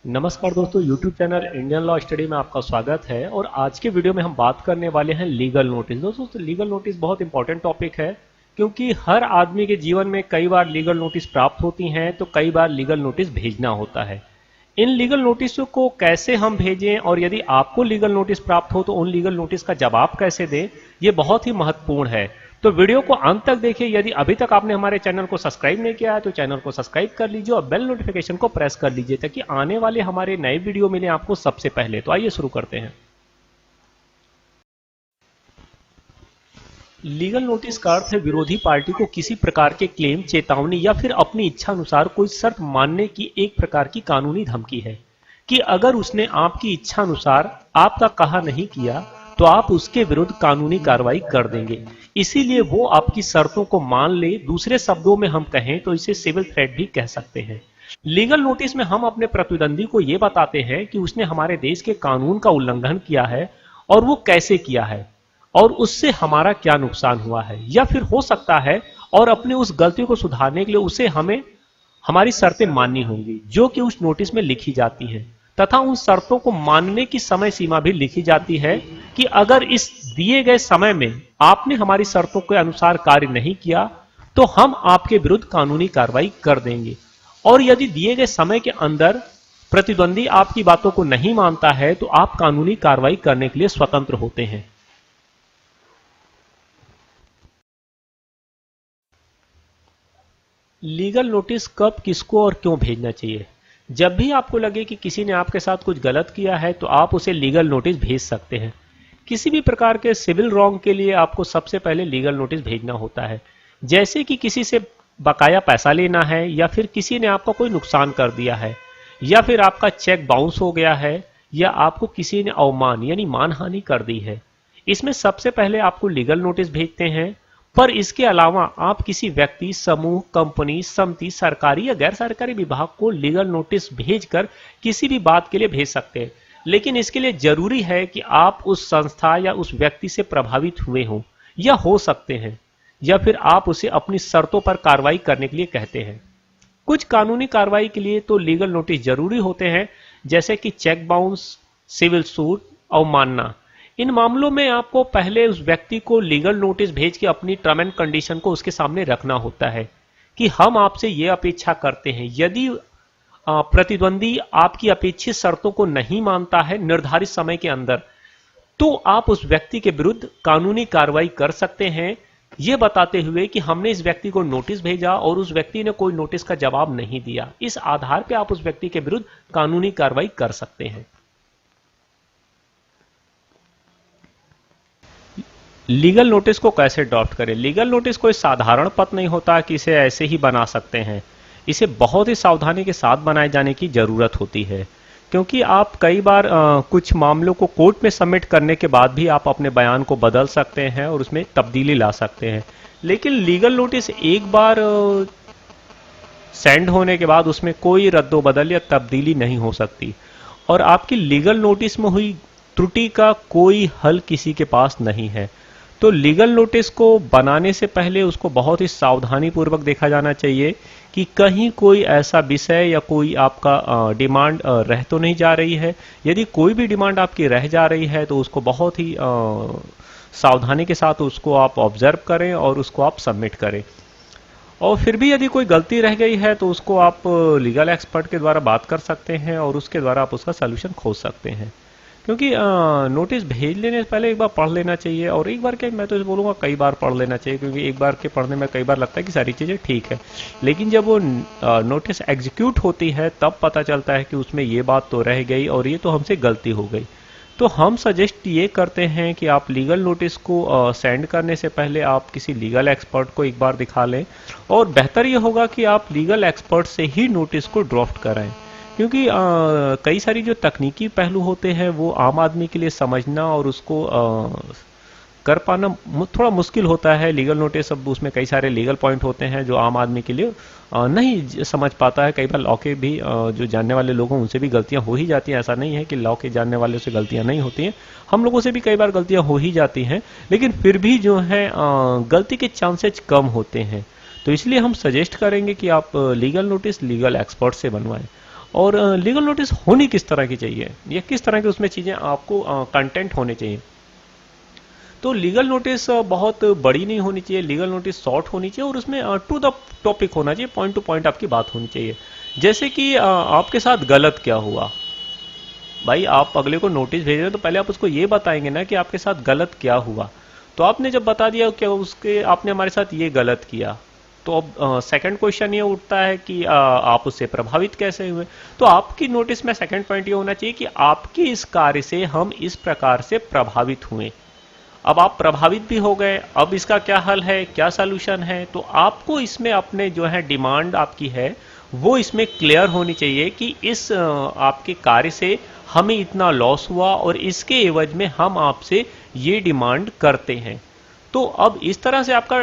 नमस्कार दोस्तों, YouTube channel Indian law study में आपका स्वागत है। और आज के वीडियो में हम बात करने वाले हैं लीगल नोटिस। दोस्तों, लीगल नोटिस बहुत इंपॉर्टेंट टॉपिक है क्योंकि हर आदमी के जीवन में कई बार लीगल नोटिस प्राप्त होती हैं तो कई बार लीगल नोटिस भेजना होता है। इन लीगल नोटिसों को कैसे हम भेजें और यदि आपको लीगल नोटिस प्राप्त हो तो उन लीगल नोटिस का जवाब कैसे दें, ये बहुत ही महत्वपूर्ण है। तो वीडियो को अंत तक देखिए। यदि अभी तक आपने हमारे चैनल को सब्सक्राइब नहीं किया है तो चैनल को सब्सक्राइब कर लीजिए और बेल नोटिफिकेशन को प्रेस कर लीजिए ताकि आने वाले हमारे नए वीडियो मिले आपको सबसे पहले। तो आइए शुरू करते हैं। लीगल नोटिस का अर्थ है विरोधी पार्टी को किसी प्रकार के क्लेम, चेतावनी या फिर अपनी इच्छा अनुसार कोई शर्त मानने की एक प्रकार की कानूनी धमकी है कि अगर उसने आपकी इच्छा अनुसार आपका कहा नहीं किया तो आप उसके विरुद्ध कानूनी कार्रवाई कर देंगे। इसीलिए वो आपकी शर्तों को मान ले। दूसरे शब्दों में हम कहें तो इसे सिविल थ्रेट भी कह सकते हैं। लीगल नोटिस में हम अपने प्रतिद्वंदी को यह बताते हैं कि उसने हमारे देश के कानून का उल्लंघन किया है और वो कैसे किया है और उससे हमारा क्या नुकसान हुआ है, या फिर हो सकता है और अपने उस गलती को सुधारने के लिए उसे हमें हमारी शर्तें माननी होंगी जो कि उस नोटिस में लिखी जाती हैं, तथा उन शर्तों को मानने की समय सीमा भी लिखी जाती है कि अगर इस दिए गए समय में आपने हमारी शर्तों के अनुसार कार्य नहीं किया तो हम आपके विरुद्ध कानूनी कार्रवाई कर देंगे। और यदि दिए गए समय के अंदर प्रतिद्वंदी आपकी बातों को नहीं मानता है तो आप कानूनी कार्रवाई करने के लिए स्वतंत्र होते हैं। लीगल नोटिस कब, किसको और क्यों भेजना चाहिए? जब भी आपको लगे कि किसी ने आपके साथ कुछ गलत किया है तो आप उसे लीगल नोटिस भेज सकते हैं। किसी भी प्रकार के सिविल रॉन्ग के लिए आपको सबसे पहले लीगल नोटिस भेजना होता है, जैसे कि किसी से बकाया पैसा लेना है, या फिर किसी ने आपका कोई नुकसान कर दिया है, या फिर आपका चेक बाउंस हो गया है, या आपको किसी ने अवमान यानी मानहानि कर दी है। इसमें सबसे पहले आपको लीगल नोटिस भेजते हैं। पर इसके अलावा आप किसी व्यक्ति, समूह, कंपनी, समिति, सरकारी या गैर सरकारी विभाग को लीगल नोटिस भेजकर किसी भी बात के लिए भेज सकते हैं। लेकिन इसके लिए जरूरी है कि आप उस संस्था या उस व्यक्ति से प्रभावित हुए हों या हो सकते हैं, या फिर आप उसे अपनी शर्तों पर कार्रवाई करने के लिए कहते हैं। कुछ कानूनी कार्रवाई के लिए तो लीगल नोटिस जरूरी होते हैं, जैसे कि चेक बाउंस, सिविल सूट, अवमानना। इन मामलों में आपको पहले उस व्यक्ति को लीगल नोटिस भेज के अपनी टर्म एंड कंडीशन को उसके सामने रखना होता है कि हम आपसे ये अपेक्षा करते हैं। यदि प्रतिद्वंदी आपकी अपेक्षित शर्तों को नहीं मानता है निर्धारित समय के अंदर, तो आप उस व्यक्ति के विरुद्ध कानूनी कार्रवाई कर सकते हैं, ये बताते हुए कि हमने इस व्यक्ति को नोटिस भेजा और उस व्यक्ति ने कोई नोटिस का जवाब नहीं दिया। इस आधार पर आप उस व्यक्ति के विरुद्ध कानूनी कार्रवाई कर सकते हैं। लीगल नोटिस को कैसे ड्राफ्ट करें? लीगल नोटिस कोई साधारण पत्र नहीं होता कि इसे ऐसे ही बना सकते हैं। इसे बहुत ही सावधानी के साथ बनाए जाने की जरूरत होती है, क्योंकि आप कई बार कुछ मामलों को कोर्ट में सबमिट करने के बाद भी आप अपने बयान को बदल सकते हैं और उसमें तब्दीली ला सकते हैं। लेकिन लीगल नोटिस एक बार सेंड होने के बाद उसमें कोई रद्दोबदल या तब्दीली नहीं हो सकती, और आपकी लीगल नोटिस में हुई त्रुटि का कोई हल किसी के पास नहीं है। तो लीगल नोटिस को बनाने से पहले उसको बहुत ही सावधानी पूर्वक देखा जाना चाहिए कि कहीं कोई ऐसा विषय या कोई आपका डिमांड रह तो नहीं जा रही है। यदि कोई भी डिमांड आपकी रह जा रही है तो उसको बहुत ही सावधानी के साथ उसको आप ऑब्जर्व करें और उसको आप सबमिट करें। और फिर भी यदि कोई गलती रह गई है तो उसको आप लीगल एक्सपर्ट के द्वारा बात कर सकते हैं और उसके द्वारा आप उसका सलूशन खोज सकते हैं। क्योंकि नोटिस भेज लेने से पहले एक बार पढ़ लेना चाहिए, और एक बार क्या, मैं तो बोलूँगा कई बार पढ़ लेना चाहिए, क्योंकि एक बार के पढ़ने में कई बार लगता है कि सारी चीज़ें ठीक है, लेकिन जब वो नोटिस एग्जीक्यूट होती है तब पता चलता है कि उसमें ये बात तो रह गई और ये तो हमसे गलती हो गई। तो हम सजेस्ट ये करते हैं कि आप लीगल नोटिस को सेंड करने से पहले आप किसी लीगल एक्सपर्ट को एक बार दिखा लें, और बेहतर ये होगा कि आप लीगल एक्सपर्ट से ही नोटिस को ड्राफ्ट कराएं, क्योंकि कई सारी जो तकनीकी पहलू होते हैं वो आम आदमी के लिए समझना और उसको कर पाना थोड़ा मुश्किल होता है। लीगल नोटिस, अब उसमें कई सारे लीगल पॉइंट होते हैं जो आम आदमी के लिए नहीं समझ पाता है। कई बार लॉ के भी जो जानने वाले लोग हैं उनसे भी गलतियां हो ही जाती हैं। ऐसा नहीं है कि लॉ के जानने वाले से गलतियां नहीं होती हैं, हम लोगों से भी कई बार गलतियां हो ही जाती हैं, लेकिन फिर भी जो है गलती के चांसेज कम होते हैं। तो इसलिए हम सजेस्ट करेंगे कि आप लीगल नोटिस लीगल एक्सपर्ट से बनवाएं। और लीगल नोटिस होनी किस तरह की चाहिए, या किस तरह की उसमें चीजें आपको कंटेंट होने चाहिए। तो लीगल नोटिस बहुत बड़ी नहीं होनी चाहिए, लीगल नोटिस शॉर्ट होनी चाहिए और उसमें टू द टॉपिक होना चाहिए, पॉइंट टू पॉइंट आपकी बात होनी चाहिए। जैसे कि आपके साथ गलत क्या हुआ, भाई आप अगले को नोटिस भेज रहे हो तो पहले आप उसको ये बताएंगे ना कि आपके साथ गलत क्या हुआ। तो आपने जब बता दिया कि उसके आपने हमारे साथ ये गलत किया, तो अब सेकंड क्वेश्चन ये उठता है कि आप उससे प्रभावित कैसे हुए। तो आपकी नोटिस में सेकंड पॉइंट ये होना चाहिए कि आपके इस कार्य से हम इस प्रकार से प्रभावित हुए। अब आप प्रभावित भी हो गए, अब इसका क्या हल है, क्या सॉल्यूशन है, तो आपको इसमें अपने जो है डिमांड आपकी है वो इसमें क्लियर होनी चाहिए कि इस आपके कार्य से हमें इतना लॉस हुआ और इसके एवज में हम आपसे ये डिमांड करते हैं। तो अब इस तरह से आपका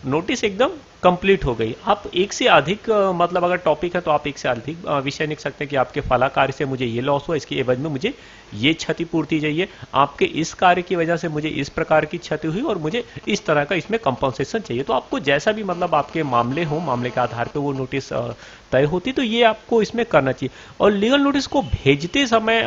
नोटिस एकदम कंप्लीट हो गई। आप एक से अधिक मतलब अगर टॉपिक है तो आप एक से अधिक विषय लिख सकते हैं कि आपके फला कार्य से मुझे ये लॉस हुआ, इसकी एवज में मुझे ये क्षतिपूर्ति चाहिए, आपके इस कार्य की वजह से मुझे इस प्रकार की क्षति हुई और मुझे इस तरह का इसमें कंपनसेशन चाहिए। तो आपको जैसा भी मतलब आपके मामले हो, मामले के आधार पर वो नोटिस तय होती, तो ये आपको इसमें करना चाहिए। और लीगल नोटिस को भेजते समय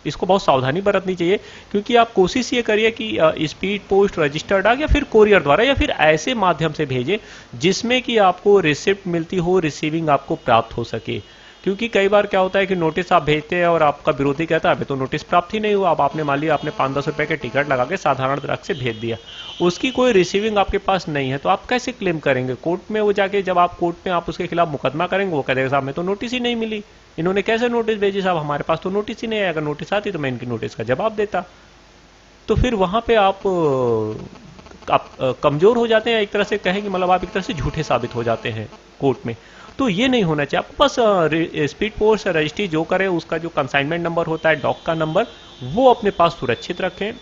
इसको बहुत सावधानी बरतनी चाहिए, क्योंकि आप कोशिश ये करिए कि स्पीड पोस्ट, रजिस्टर्ड डाक या फिर कोरियर द्वारा या फिर ऐसे माध्यम से भेजें जिसमें कि आपको रिसिप्ट मिलती हो, रिसीविंग आपको प्राप्त हो सके। क्योंकि कई बार क्या होता है कि नोटिस आप भेजते हैं और आपका विरोधी कहता है अभी तो नोटिस प्राप्त ही नहीं हुआ। अब आपने मान लिया आपने 5-10 रुपए के टिकट लगा के साधारण डाक से भेज दिया, उसकी कोई रिसीविंग आपके पास नहीं है, तो आप कैसे क्लेम करेंगे कोर्ट में? वो जाके जब आप कोर्ट में आप उसके खिलाफ मुकदमा करेंगे, वो कहेगा साहब मैं तो नोटिस ही नहीं मिली, इन्होंने कैसे नोटिस भेजी साहब, हमारे पास तो नोटिस ही नहीं है, अगर नोटिस आती तो मैं इनकी नोटिस का जवाब देता। तो फिर वहां पे आप कमजोर हो जाते हैं, एक तरह से कहेंगे मतलब आप एक तरह से झूठे साबित हो जाते हैं कोर्ट में। तो ये नहीं होना चाहिए। आपको बस स्पीड पोस्ट रजिस्ट्री जो करे उसका जो कंसाइनमेंट नंबर होता है, डॉक का नंबर, वो अपने पास सुरक्षित रखें,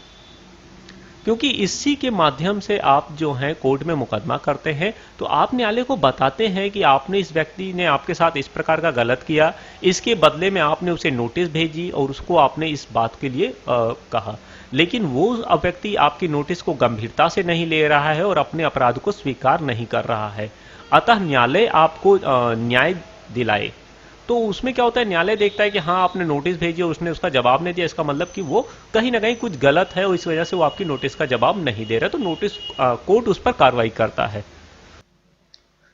क्योंकि इसी के माध्यम से आप जो हैं कोर्ट में मुकदमा करते हैं तो आप न्यायालय को बताते हैं कि आपने इस व्यक्ति ने आपके साथ इस प्रकार का गलत किया, इसके बदले में आपने उसे नोटिस भेजी और उसको आपने इस बात के लिए कहा, लेकिन वो व्यक्ति आपकी नोटिस को गंभीरता से नहीं ले रहा है और अपने अपराध को स्वीकार नहीं कर रहा है। अतः न्यायालय आपको न्याय दिलाए, तो उसमें क्या होता है, न्यायालय देखता है कि हाँ आपने नोटिस भेजी और उसने उसका जवाब नहीं दिया, इसका मतलब कि वो कहीं ना कहीं कुछ गलत है और इस वजह से वो आपकी नोटिस का जवाब नहीं दे रहा, तो नोटिस कोर्ट उस पर कार्रवाई करता है।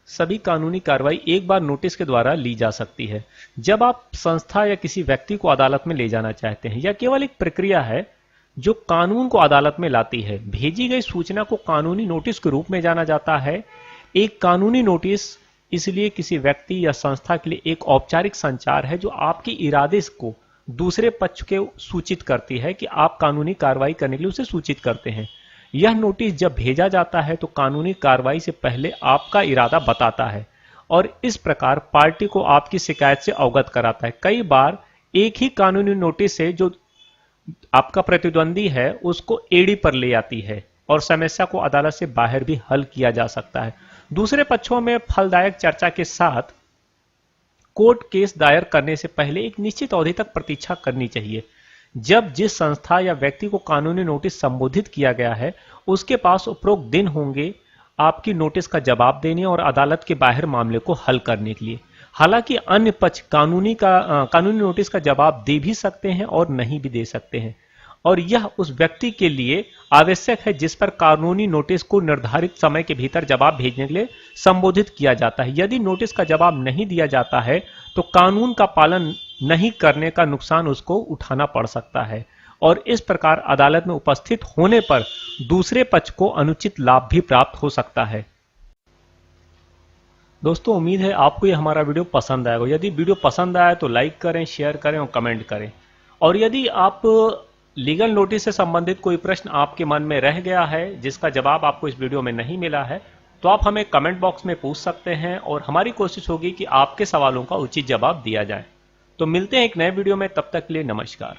सभी कानूनी कार्रवाई एक बार नोटिस के द्वारा ली जा सकती है। जब आप संस्था या किसी व्यक्ति को अदालत में ले जाना चाहते हैं, यह केवल एक प्रक्रिया है जो कानून को अदालत में लाती है। भेजी गई सूचना को कानूनी नोटिस के रूप में जाना जाता है। एक कानूनी नोटिस इसलिए किसी व्यक्ति या संस्था के लिए एक औपचारिक संचार है जो आपके इरादे को दूसरे पक्ष के सूचित करती है कि आप कानूनी कार्रवाई करने के लिए उसे सूचित करते हैं। यह नोटिस जब भेजा जाता है तो कानूनी कार्रवाई से पहले आपका इरादा बताता है और इस प्रकार पार्टी को आपकी शिकायत से अवगत कराता है। कई बार एक ही कानूनी नोटिस से जो आपका प्रतिद्वंदी है उसको एड़ी पर ले आती है और समस्या को अदालत से बाहर भी हल किया जा सकता है। दूसरे पक्षों में फलदायक चर्चा के साथ कोर्ट केस दायर करने से पहले एक निश्चित अवधि तक प्रतीक्षा करनी चाहिए। जब जिस संस्था या व्यक्ति को कानूनी नोटिस संबोधित किया गया है उसके पास उपरोक्त दिन होंगे आपकी नोटिस का जवाब देने और अदालत के बाहर मामले को हल करने के लिए। हालांकि अन्य पक्ष कानूनी नोटिस का जवाब दे भी सकते हैं और नहीं भी दे सकते हैं, और यह उस व्यक्ति के लिए आवश्यक है जिस पर कानूनी नोटिस को निर्धारित समय के भीतर जवाब भेजने के लिए संबोधित किया जाता है। यदि नोटिस का जवाब नहीं दिया जाता है तो कानून का पालन नहीं करने का नुकसान उसको उठाना पड़ सकता है और इस प्रकार अदालत में उपस्थित होने पर दूसरे पक्ष को अनुचित लाभ भी प्राप्त हो सकता है। दोस्तों, उम्मीद है आपको यह हमारा वीडियो पसंद आएगा। यदि वीडियो पसंद आए तो लाइक करें, शेयर करें और कमेंट करें। और यदि आप लीगल नोटिस से संबंधित कोई प्रश्न आपके मन में रह गया है जिसका जवाब आपको इस वीडियो में नहीं मिला है तो आप हमें कमेंट बॉक्स में पूछ सकते हैं और हमारी कोशिश होगी कि आपके सवालों का उचित जवाब दिया जाए। तो मिलते हैं एक नए वीडियो में, तब तक के लिए नमस्कार।